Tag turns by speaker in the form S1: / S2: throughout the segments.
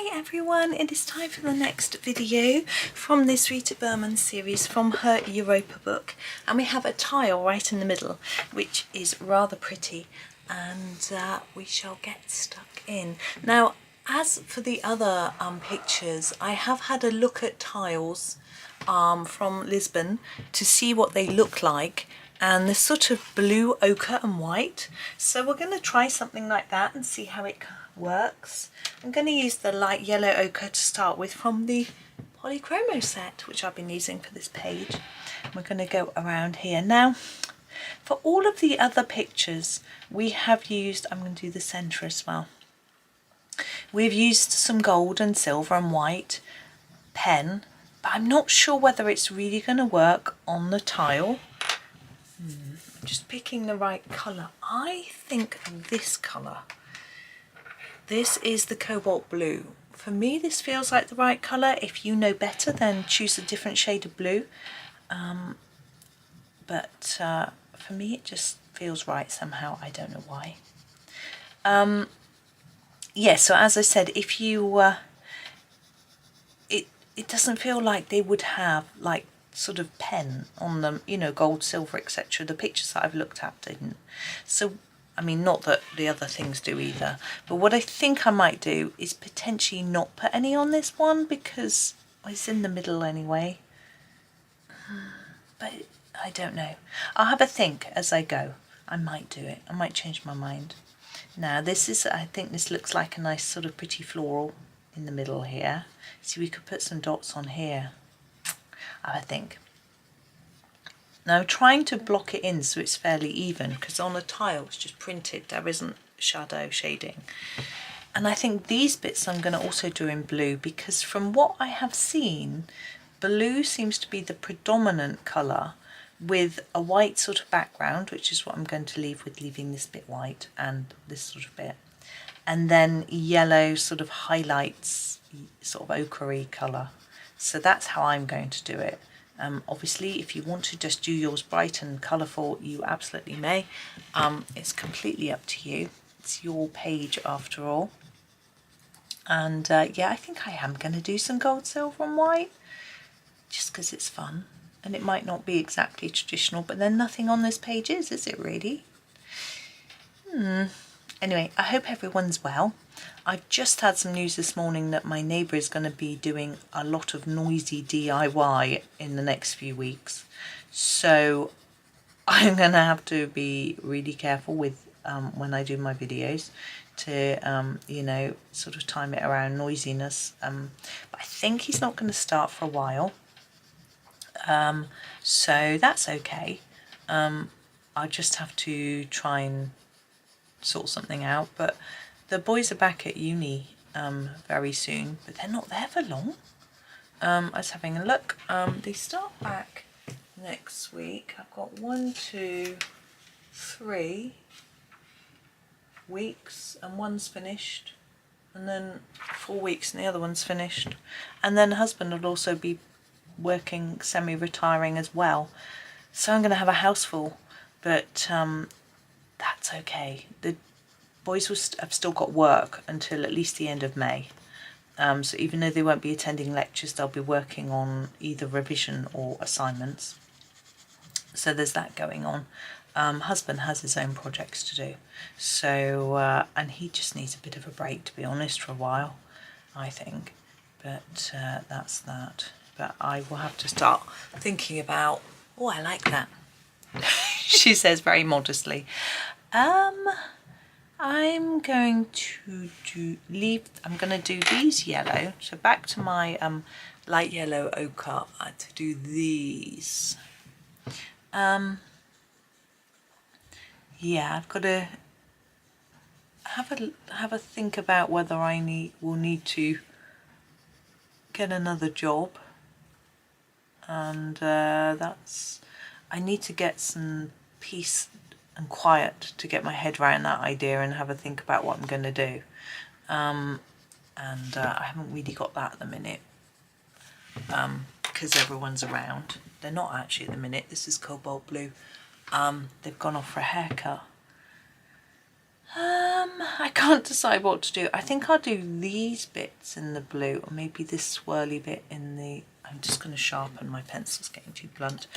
S1: Hi everyone, it is time for the next video from this Rita Berman series from her Europa book, and we have a tile right in the middle which is rather pretty, and we shall get stuck in. Now, as for the other pictures, I have had a look at tiles from Lisbon to see what they look like, and they're sort of blue, ochre and white, so we're going to try something like that and see how it works. I'm going to use the light yellow ochre to start with from the Polychromos set, which I've been using for this page. We're going to go around here. Now, for all of the other pictures we have used, I'm going to do the centre as well. We've used some gold and silver and white pen, but I'm not sure whether it's really going to work on the tile. I'm just picking the right colour. I think this colour. This is the cobalt blue. For me, this feels like the right colour. If you know better, then choose a different shade of blue. But for me, it just feels right somehow. I don't know why. Yeah, so as I said, if you... it doesn't feel like they would have, like, sort of pen on them, you know, gold, silver, etc. The pictures that I've looked at didn't. So, I mean, not that the other things do either, but what I think I might do is potentially not put any on this one because it's in the middle anyway. But I don't know. I'll have a think as I go. I might do it. I might change my mind. Now this is, I think this looks like a nice sort of pretty floral in the middle here. See, we could put some dots on here, I think. Now I'm trying to block it in so it's fairly even, because on a tile it's just printed, there isn't shadow shading. And I think these bits I'm going to also do in blue, because from what I have seen, blue seems to be the predominant colour with a white sort of background, which is what I'm going to leave with, leaving this bit white and this sort of bit. And then yellow sort of highlights sort of ochre-y colour. So that's how I'm going to do it. Obviously, if you want to just do yours bright and colourful, you absolutely may. It's completely up to you. It's your page after all. And yeah, I think I am going to do some gold, silver and white, just because it's fun. And it might not be exactly traditional, but then nothing on this page is it really? Anyway, I hope everyone's well. I've just had some news this morning that my neighbour is going to be doing a lot of noisy DIY in the next few weeks. So I'm going to have to be really careful with when I do my videos to, you know, sort of time it around noisiness. But I think he's not going to start for a while. So that's okay. I'll just have to try and sort something out, but the boys are back at uni very soon, but they're not there for long. I was having a look. They start back next week. I've got 1, 2, 3 weeks and one's finished, and then 4 weeks and the other one's finished, and then husband will also be working semi-retiring as well, so I'm going to have a house full, but that's okay. The boys have still got work until at least the end of May, so even though they won't be attending lectures, they'll be working on either revision or assignments, so there's that going on. Husband has his own projects to do, so and he just needs a bit of a break, to be honest, for a while, I think, but that's that. But I will have to start thinking about, oh, I like that. She says very modestly. I'm going to I'm going to do these yellow. So back to my light yellow ochre to do these. Yeah, I've got to have a think about whether I will need to get another job. And I need to get some peace and quiet to get my head around that idea and have a think about what I'm going to do. I haven't really got that at the minute because everyone's around. They're not actually at the minute. This is cobalt blue. They've gone off for a haircut. I can't decide what to do. I think I'll do these bits in the blue, or maybe this swirly bit in the... I'm just going to sharpen, my pencil's getting too blunt.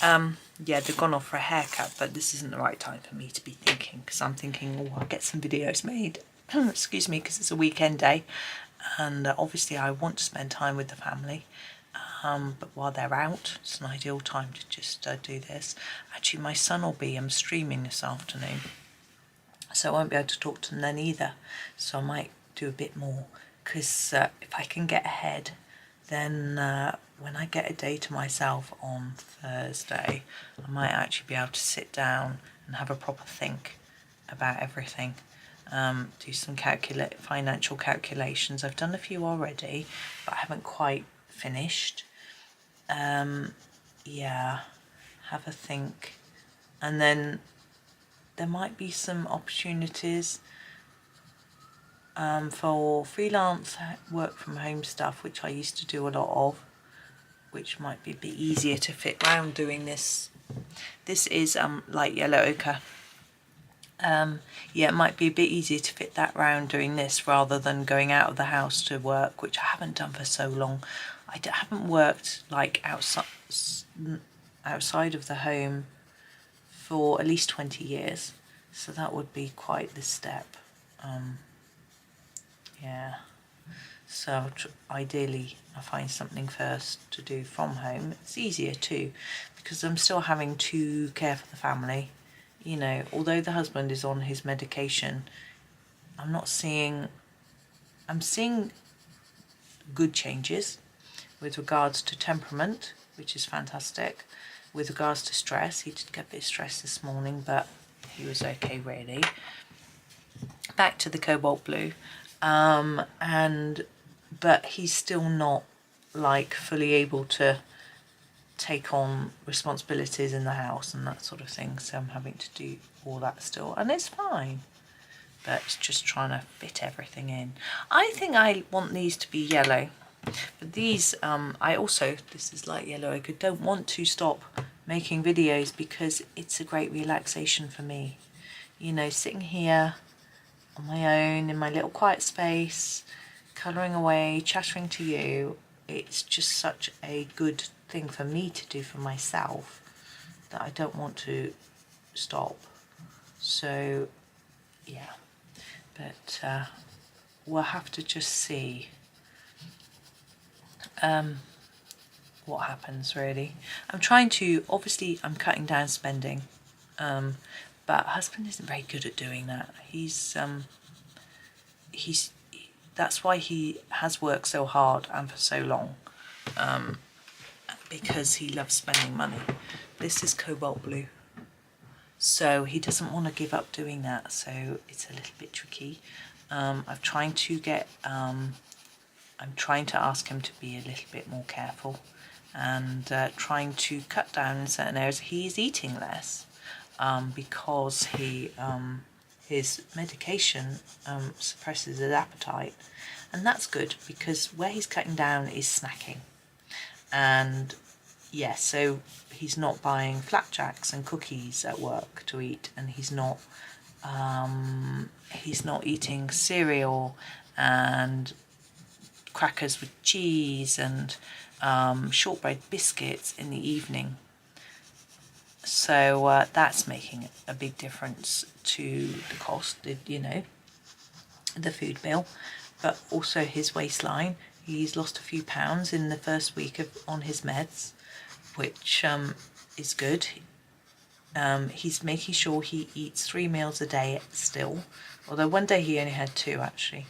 S1: Yeah, they've gone off for a haircut, but this isn't the right time for me to be thinking, because I'm thinking, oh, I'll get some videos made. Excuse me, because it's a weekend day, and obviously I want to spend time with the family. But while they're out, it's an ideal time to just do this. Actually, my son will be streaming this afternoon, so I won't be able to talk to them then either. So I might do a bit more, because if I can get ahead, then when I get a day to myself on Thursday, I might actually be able to sit down and have a proper think about everything. Do some financial calculations. I've done a few already, but I haven't quite finished. Yeah, have a think, and then there might be some opportunities for freelance work from home stuff, which I used to do a lot of, which might be a bit easier to fit around doing this. This is light yellow ochre. Yeah, it might be a bit easier to fit that round doing this rather than going out of the house to work, which I haven't done for so long. I haven't worked like outside of the home for at least 20 years, so that would be quite the step. Yeah, so ideally I find something first to do from home. It's easier too, because I'm still having to care for the family. You know, although the husband is on his medication, I'm seeing good changes with regards to temperament, which is fantastic. With regards to stress, he did get a bit stressed this morning, but he was okay really. Back to the cobalt blue, but he's still not like fully able to take on responsibilities in the house and that sort of thing, so I'm having to do all that still, and it's fine, but it's just trying to fit everything in. I think I want these to be yellow, but these this is light yellow ochre, don't want to stop making videos because it's a great relaxation for me, you know, sitting here on my own in my little quiet space, colouring away, chattering to you. It's just such a good thing for me to do for myself that I don't want to stop. So yeah, but we'll have to just see what happens really. I'm trying to, obviously I'm cutting down spending, but husband isn't very good at doing that. That's why he has worked so hard and for so long, because he loves spending money. This is cobalt blue, so he doesn't want to give up doing that, so it's a little bit tricky. I'm trying to ask him to be a little bit more careful, and trying to cut down in certain areas. He's eating less because his medication suppresses his appetite, and that's good because where he's cutting down is snacking. And yeah, so he's not buying flapjacks and cookies at work to eat, and he's not eating cereal and crackers with cheese and shortbread biscuits in the evening. So that's making a big difference to the cost, you know, the food bill, but also his waistline. He's lost a few pounds in the first week on his meds, which is good. He's making sure he eats 3 meals a day still, although one day he only had 2 actually,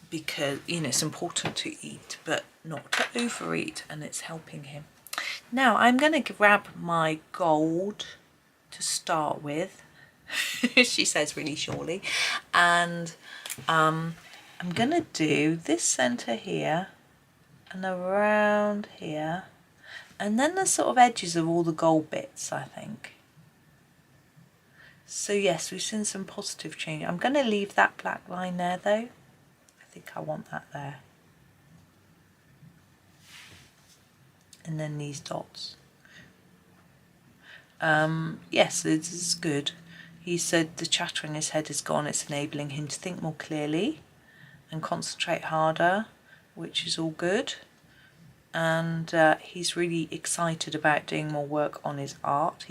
S1: because, you know, it's important to eat but not to overeat, and it's helping him. Now I'm going to grab my gold to start with, she says really surely, and I'm going to do this centre here and around here, and then the sort of edges of all the gold bits, I think. So yes, we've seen some positive change. I'm going to leave that black line there though. I think I want that there. And then these dots. Yes, this is good. He said the chatter in his head is gone. It's enabling him to think more clearly and concentrate harder, which is all good. And he's really excited about doing more work on his art.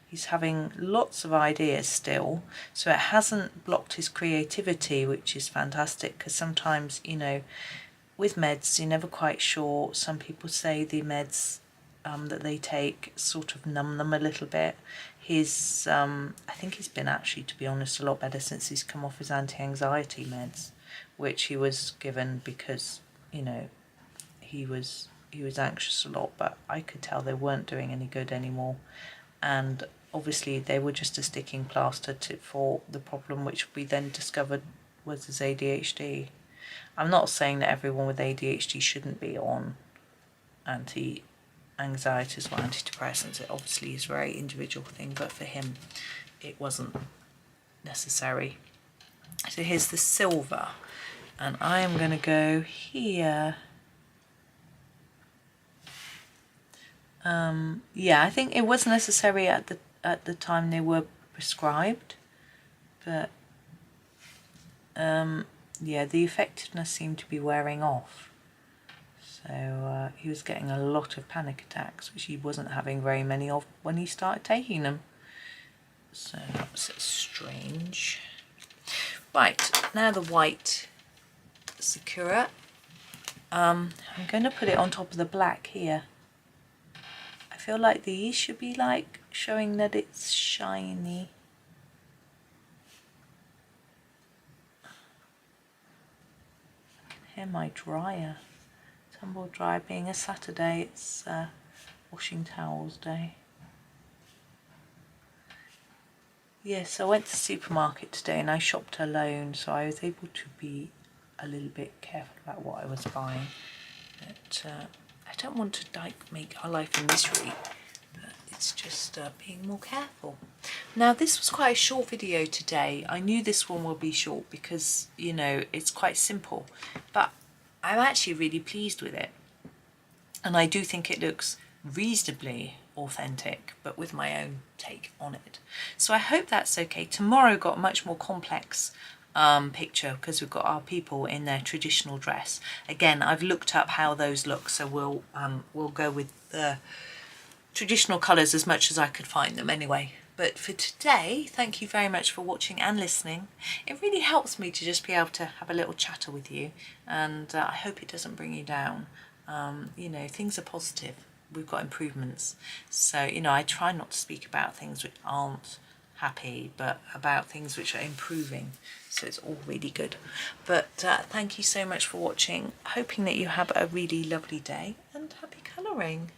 S1: He's having lots of ideas still, so it hasn't blocked his creativity, which is fantastic, because sometimes, you know, with meds you're never quite sure. Some people say the meds that they take sort of numb them a little bit. I think he's been actually, to be honest, a lot better since he's come off his anti-anxiety meds, which he was given because, you know, he was anxious a lot, but I could tell they weren't doing any good anymore. And obviously they were just a sticking plaster for the problem, which we then discovered was his ADHD. I'm not saying that everyone with ADHD shouldn't be on anti-anxieties or antidepressants. It obviously is a very individual thing, but for him it wasn't necessary. So here's the silver, and I am going to go here. Yeah, I think it was necessary at the time they were prescribed, but yeah, the effectiveness seemed to be wearing off. So he was getting a lot of panic attacks, which he wasn't having very many of when he started taking them. So that was strange. Right, now the white Sakura. I'm going to put it on top of the black here. I feel like these should be like showing that it's shiny. I can hear my dryer. Tumble dryer, being a Saturday, it's washing towels day. Yes, I went to the supermarket today and I shopped alone, so I was able to be a little bit careful about what I was buying. But I don't want to make our life a misery, but it's just being more careful. Now, this was quite a short video today. I knew this one will be short because, you know, it's quite simple, but I'm actually really pleased with it. And I do think it looks reasonably authentic, but with my own take on it. So I hope that's okay. Tomorrow got a much more complex picture because we've got our people in their traditional dress. Again, I've looked up how those look, so we'll go with the traditional colours as much as I could find them anyway. But for today, thank you very much for watching and listening. It really helps me to just be able to have a little chatter with you, and I hope it doesn't bring you down. You know, things are positive. We've got improvements. So, you know, I try not to speak about things which aren't happy, but about things which are improving. So it's all really good. But thank you so much for watching. Hoping that you have a really lovely day and happy colouring.